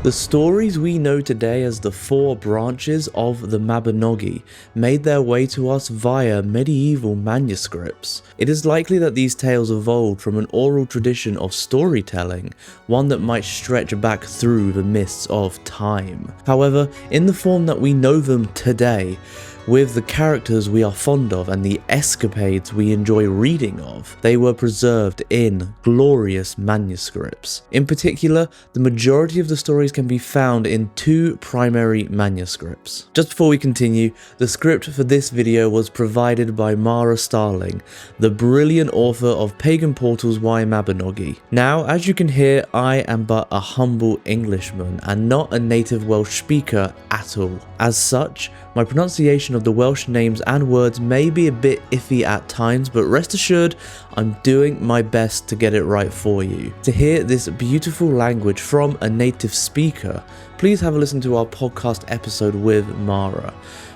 The stories we know today as the four branches of the Mabinogi made their way to us via medieval manuscripts. It is likely that these tales evolved from an oral tradition of storytelling, one that might stretch back through the mists of time. However, in the form that we know them today, with the characters we are fond of and the escapades we enjoy reading of, they were preserved in glorious manuscripts. In particular, the majority of the stories can be found in two primary manuscripts. Just before we continue, the script for this video was provided by Mhara Starling, the brilliant author of Pagan Portals y Mabinogi. Now, as you can hear, I am but a humble Englishman and not a native Welsh speaker at all. As such, my pronunciation of the Welsh names and words may be a bit iffy at times, but rest assured, I'm doing my best to get it right for you. To hear this beautiful language from a native speaker, please have a listen to our podcast episode with Mhara,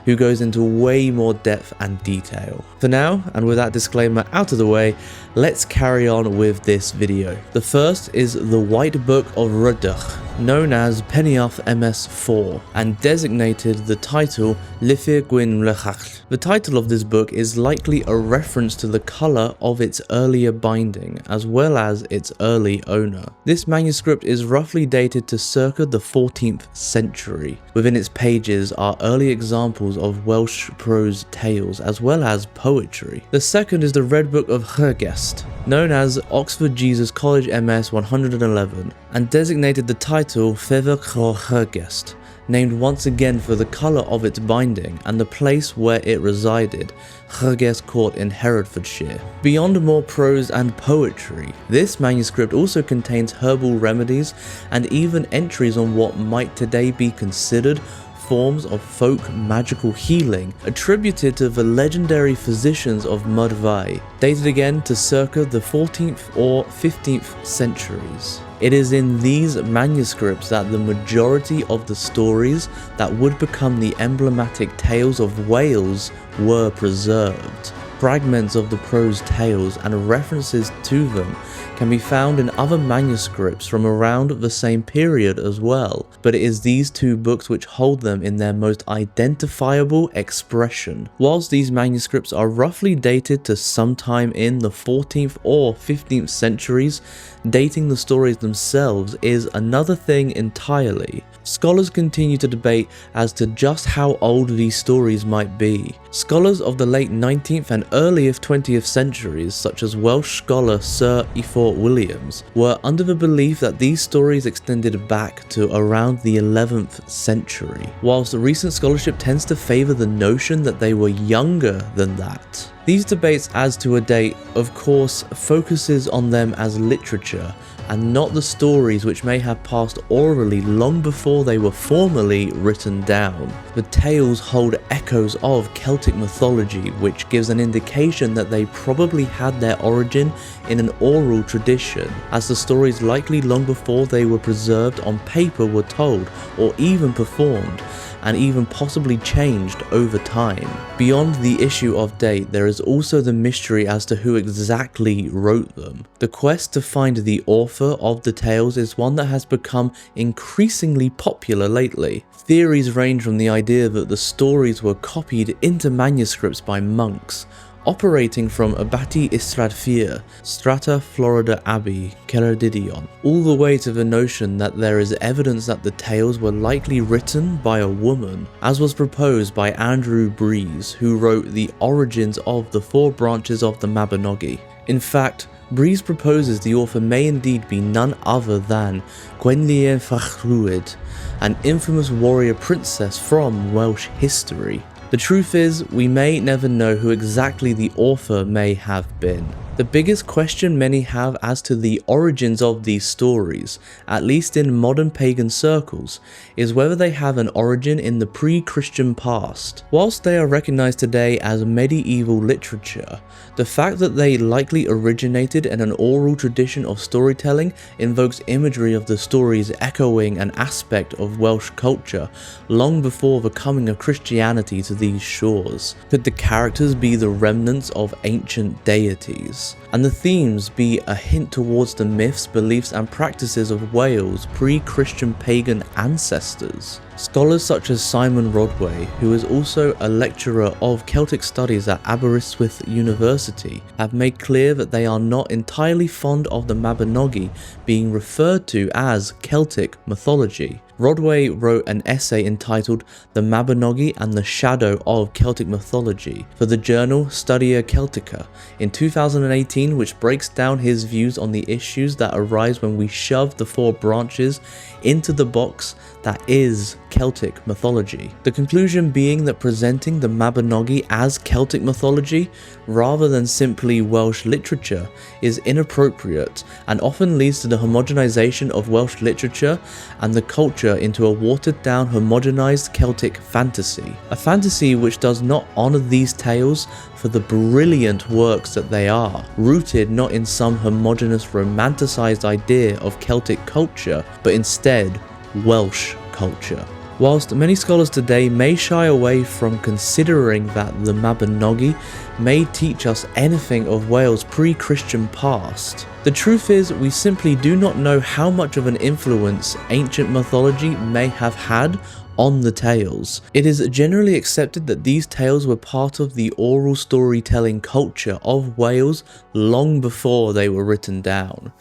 who goes into way more depth and detail. For now, and with that disclaimer out of the way, let's carry on with this video. The first is the White Book of Rhydderch, known as Peniath MS4, and designated the title Llyfr Gwyn Rhydderch. The title of this book is likely a reference to the colour of its earlier binding, as well as its early owner. This manuscript is roughly dated to circa the 14th century. Within its pages are early examples of Welsh prose tales, as well as poetry. The second is the Red Book of Hergest, known as Oxford Jesus College MS 111, and designated the title Llyfr Gwyn Hergest, named once again for the colour of its binding and the place where it resided, Hergest Court in Herefordshire. Beyond more prose and poetry, this manuscript also contains herbal remedies and even entries on what might today be considered forms of folk magical healing attributed to the legendary physicians of Mudvai, dated again to circa the 14th or 15th centuries. It is in these manuscripts that the majority of the stories that would become the emblematic tales of Wales were preserved. Fragments of the prose tales and references to them can be found in other manuscripts from around the same period as well, but it is these two books which hold them in their most identifiable expression. Whilst these manuscripts are roughly dated to sometime in the 14th or 15th centuries, dating the stories themselves is another thing entirely. Scholars continue to debate as to just how old these stories might be. Scholars of the late 19th and earliest 20th centuries, such as Welsh scholar Sir Efort Williams, were under the belief that these stories extended back to around the 11th century, whilst recent scholarship tends to favour the notion that they were younger than that. These debates as to a date, of course, focuses on them as literature, and not the stories which may have passed orally long before they were formally written down. The tales hold echoes of Celtic mythology, which gives an indication that they probably had their origin in an oral tradition, as the stories likely long before they were preserved on paper were told, or even performed, and even possibly changed over time. Beyond the issue of date, there is also the mystery as to who exactly wrote them. The quest to find the author of the tales is one that has become increasingly popular lately. Theories range from the idea that the stories were copied into manuscripts by monks, operating from Abati Istradfir, Strata Florida Abbey, Ceredigion, all the way to the notion that there is evidence that the tales were likely written by a woman, as was proposed by Andrew Breeze, who wrote The Origins of the Four Branches of the Mabinogi. In fact, Breeze proposes the author may indeed be none other than Gwenllian Fachllwyd, an infamous warrior princess from Welsh history. The truth is, we may never know who exactly the author may have been. The biggest question many have as to the origins of these stories, at least in modern pagan circles, is whether they have an origin in the pre-Christian past. Whilst they are recognized today as medieval literature, the fact that they likely originated in an oral tradition of storytelling invokes imagery of the stories echoing an aspect of Welsh culture long before the coming of Christianity to these shores. Could the characters be the remnants of ancient deities? stories, and the themes be a hint towards the myths, beliefs and practices of Wales' pre-Christian pagan ancestors. Scholars such as Simon Rodway, who is also a lecturer of Celtic studies at Aberystwyth University, have made clear that they are not entirely fond of the Mabinogi being referred to as Celtic mythology. Rodway wrote an essay entitled The Mabinogi and the Shadow of Celtic Mythology for the journal Studia Celtica in 2018, which breaks down his views on the issues that arise when we shove the four branches into the box that is Celtic mythology. The conclusion being that presenting the Mabinogi as Celtic mythology rather than simply Welsh literature is inappropriate and often leads to the homogenization of Welsh literature and the culture into a watered down homogenized Celtic fantasy. A fantasy which does not honor these tales for the brilliant works that they are, rooted not in some homogeneous romanticized idea of Celtic culture, but instead Welsh culture. Whilst many scholars today may shy away from considering that the Mabinogi may teach us anything of Wales' pre-Christian past, the truth is we simply do not know how much of an influence ancient mythology may have had on the tales. It is generally accepted that these tales were part of the oral storytelling culture of Wales long before they were written down.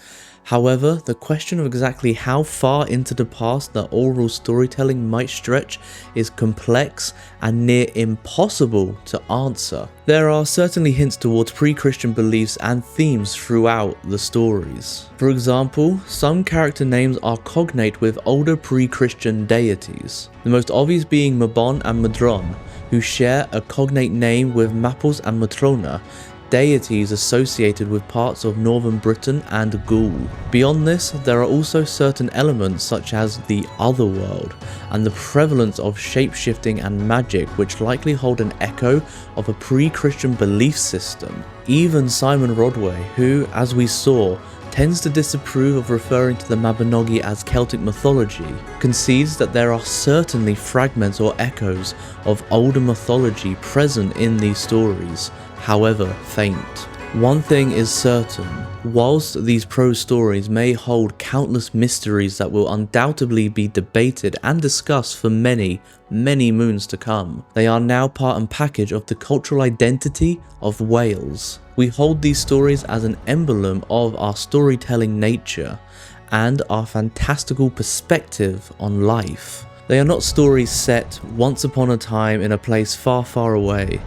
However, the question of exactly how far into the past that oral storytelling might stretch is complex and near impossible to answer. There are certainly hints towards pre-Christian beliefs and themes throughout the stories. For example, some character names are cognate with older pre-Christian deities, the most obvious being Mabon and Madron, who share a cognate name with Maples and Matrona, deities associated with parts of northern Britain and Gaul. Beyond this, there are also certain elements such as the otherworld and the prevalence of shape-shifting and magic, which likely hold an echo of a pre-Christian belief system. Even Simon Rodway, who, as we saw, tends to disapprove of referring to the Mabinogi as Celtic mythology, concedes that there are certainly fragments or echoes of older mythology present in these stories, however faint. One thing is certain, whilst these prose stories may hold countless mysteries that will undoubtedly be debated and discussed for many moons to come, they are now part and package of the cultural identity of Wales. We hold these stories as an emblem of our storytelling nature and our fantastical perspective on life. They are not stories set once upon a time in a place far, far away,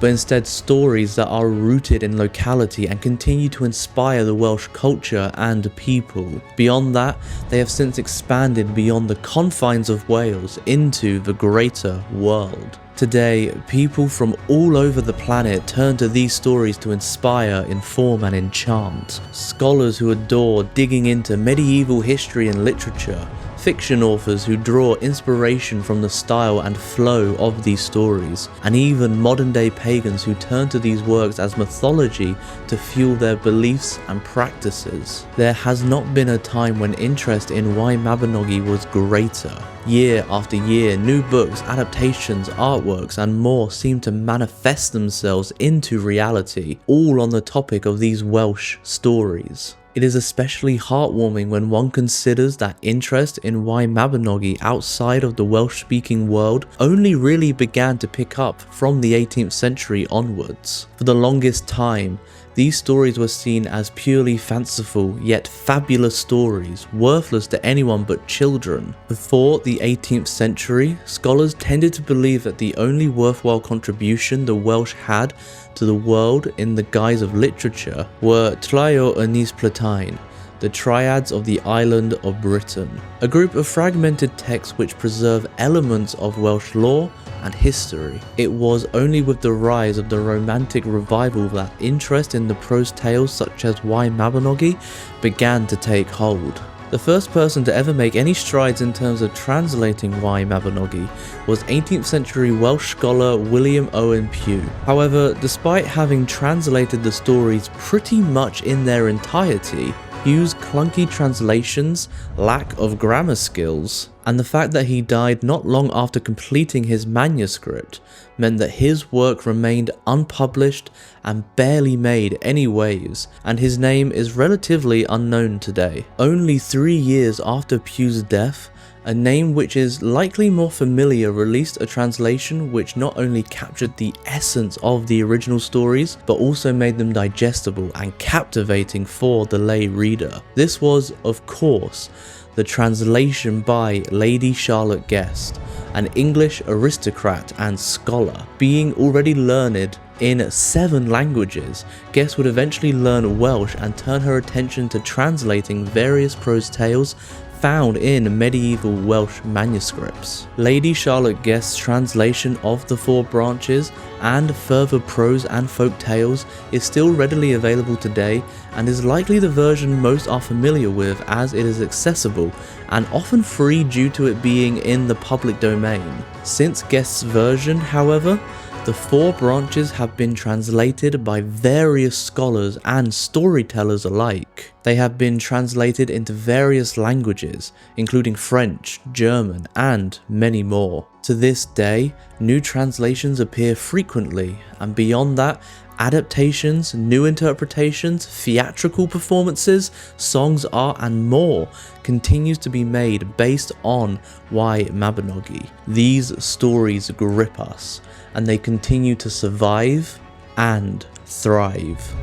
but instead stories that are rooted in locality and continue to inspire the Welsh culture and people. Beyond that, they have since expanded beyond the confines of Wales into the greater world. Today, people from all over the planet turn to these stories to inspire, inform and enchant. Scholars who adore digging into medieval history and literature, fiction authors who draw inspiration from the style and flow of these stories, and even modern day pagans who turn to these works as mythology to fuel their beliefs and practices. There has not been a time when interest in why Mabinogi was greater. Year after year, new books, adaptations, artworks and more seem to manifest themselves into reality, all on the topic of these Welsh stories. It is especially heartwarming when one considers that interest in why Mabinogi outside of the Welsh-speaking world only really began to pick up from the 18th century onwards. For the longest time, these stories were seen as purely fanciful yet fabulous stories, worthless to anyone but children. Before the 18th century, scholars tended to believe that the only worthwhile contribution the Welsh had to the world in the guise of literature were Trio Ynys Prydain, the triads of the island of Britain, a group of fragmented texts which preserve elements of Welsh lore and history. It was only with the rise of the Romantic revival that interest in the prose tales such as Y Mabinogi began to take hold. The first person to ever make any strides in terms of translating Y Mabinogi was 18th century Welsh scholar William Owen Pugh. However, despite having translated the stories pretty much in their entirety, Hugh's clunky translations, lack of grammar skills, and the fact that he died not long after completing his manuscript meant that his work remained unpublished and barely made any waves, and his name is relatively unknown today. Only 3 years after Hugh's death, a name which is likely more familiar released a translation which not only captured the essence of the original stories, but also made them digestible and captivating for the lay reader. This was, of course, the translation by Lady Charlotte Guest, an English aristocrat and scholar. Being already learned in 7 languages, Guest would eventually learn Welsh and turn her attention to translating various prose tales found in medieval Welsh manuscripts. Lady Charlotte Guest's translation of the 4 branches and further prose and folk tales is still readily available today and is likely the version most are familiar with, as it is accessible and often free due to it being in the public domain. Since Guest's version, however, the 4 branches have been translated by various scholars and storytellers alike. They have been translated into various languages, including French, German, and many more. To this day, new translations appear frequently, and beyond that, adaptations, new interpretations, theatrical performances, songs, art, and more continues to be made based on White Mabinogi. These stories grip us, and they continue to survive and thrive.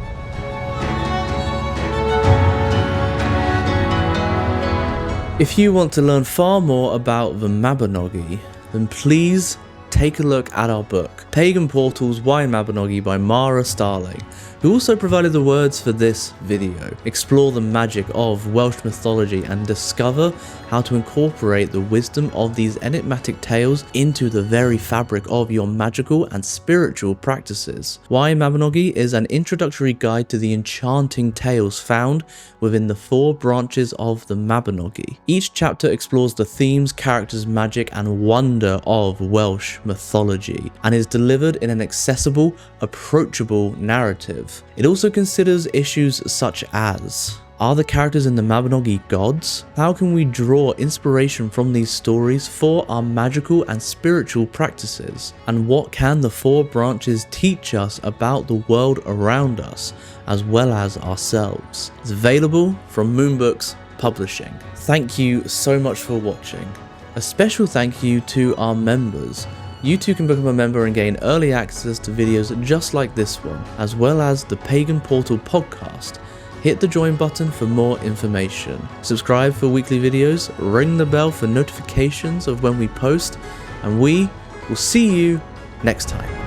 If you want to learn far more about the Mabinogi, then please take a look at our book, Pagan Portals, White Mabinogi by Mhara Starling, who also provided the words for this video. Explore the magic of Welsh mythology and discover how to incorporate the wisdom of these enigmatic tales into the very fabric of your magical and spiritual practices. White Mabinogi is an introductory guide to the enchanting tales found within the 4 branches of the Mabinogi. Each chapter explores the themes, characters, magic, and wonder of Welsh mythology, and is delivered in an accessible, approachable narrative. It also considers issues such as: are the characters in the Mabinogi gods? How can we draw inspiration from these stories for our magical and spiritual practices? And what can the 4 branches teach us about the world around us, as well as ourselves? It's available from Moonbooks Publishing. Thank you so much for watching. A special thank you to our members. You too can become a member and gain early access to videos just like this one, as well as the Pagan Portal podcast. Hit the join button for more information. Subscribe for weekly videos, ring the bell for notifications of when we post, and we will see you next time.